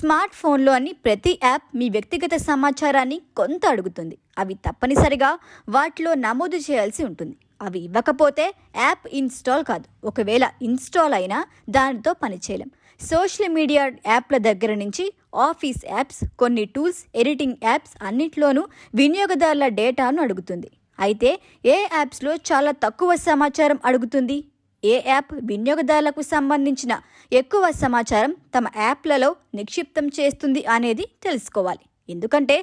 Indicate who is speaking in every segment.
Speaker 1: Smart ఫోన్లోని ప్రతి app మీ వ్యక్తిగత సమాచారాన్ని కొంత అడుగుతుంది. అవి తప్పనిసరిగా వాటిలో నమోదు చేయాల్సి ఉంటుంది. అవి ఇవ్వకపోతే యాప్ ఇన్స్టాల్ కాదు. ఒకవేళ ఇన్స్టాల్ అయినా దానితో పనిచేయలేం. సోషల్ మీడియా యాప్ల దగ్గర నుంచి ఆఫీస్ యాప్స్, కొన్ని టూల్స్, ఎడిటింగ్ యాప్స్ అన్నిట్లోనూ వినియోగదారుల డేటాను అడుగుతుంది. అయితే ఏ యాప్స్లో చాలా తక్కువ సమాచారం అడుగుతుంది? ఏ యాప్ వినియోగదారులకు సంబంధించిన ఎక్కువ సమాచారం తమ యాప్లలో నిక్షిప్తం చేస్తుంది అనేది తెలుసుకోవాలి. ఎందుకంటే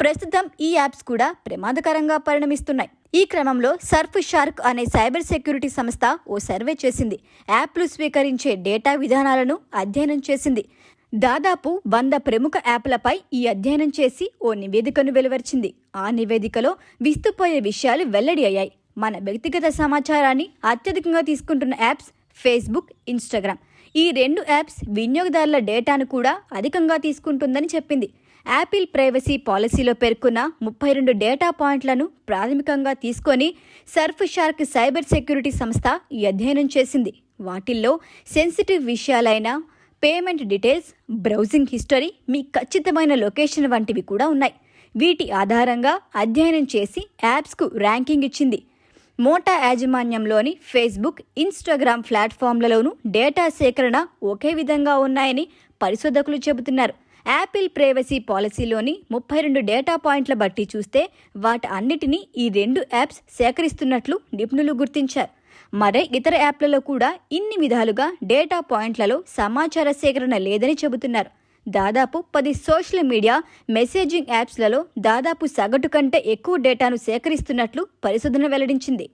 Speaker 1: ప్రస్తుతం ఈ యాప్స్ కూడా ప్రమాదకరంగా పరిణమిస్తున్నాయి. ఈ క్రమంలో సర్ఫ్ షార్క్ అనే సైబర్ సెక్యూరిటీ సంస్థ ఓ సర్వే చేసింది. యాప్లు స్వీకరించే డేటా విధానాలను అధ్యయనం చేసింది. దాదాపు 100 ప్రముఖ యాప్లపై ఈ అధ్యయనం చేసి ఓ నివేదికను వెలువరించింది. ఆ నివేదికలో విస్తుపోయే విషయాలు వెల్లడి అయ్యాయి. మన వ్యక్తిగత సమాచారాన్ని అత్యధికంగా తీసుకుంటున్న యాప్స్ ఫేస్బుక్, ఇన్స్టాగ్రామ్. ఈ 2 యాప్స్ వినియోగదారుల డేటాను కూడా అధికంగా తీసుకుంటుందని చెప్పింది. యాపిల్ ప్రైవసీ పాలసీలో పేర్కొన్న 32 డేటా పాయింట్లను ప్రాథమికంగా తీసుకొని సర్ఫ్ షార్క్ సైబర్ సెక్యూరిటీ సంస్థ ఈ అధ్యయనం చేసింది. వాటిల్లో సెన్సిటివ్ విషయాలైన పేమెంట్ డీటెయిల్స్, బ్రౌజింగ్ హిస్టరీ, మీ ఖచ్చితమైన లొకేషన్ వంటివి కూడా ఉన్నాయి. వీటి ఆధారంగా అధ్యయనం చేసి యాప్స్కు ర్యాంకింగ్ ఇచ్చింది. మోటా యాజమాన్యంలోని ఫేస్బుక్, ఇన్స్టాగ్రామ్ ప్లాట్ఫామ్లలోనూ డేటా సేకరణ ఒకే విధంగా ఉన్నాయని పరిశోధకులు చెబుతున్నారు. యాపిల్ ప్రైవసీ పాలసీలోని 32 డేటా పాయింట్ల బట్టి చూస్తే వాటి అన్నిటినీ ఈ 2 యాప్స్ సేకరిస్తున్నట్లు నిపుణులు గుర్తించారు. మరే ఇతర యాప్లలో కూడా ఇన్ని విధాలుగా డేటా పాయింట్లలో సమాచార సేకరణ లేదని చెబుతున్నారు. దాదాపు 10 సోషల్ మీడియా మెసేజింగ్ యాప్స్లలో దాదాపు సగటు కంటే ఎక్కువ డేటాను సేకరిస్తున్నట్లు పరిశోధన వెల్లడించింది.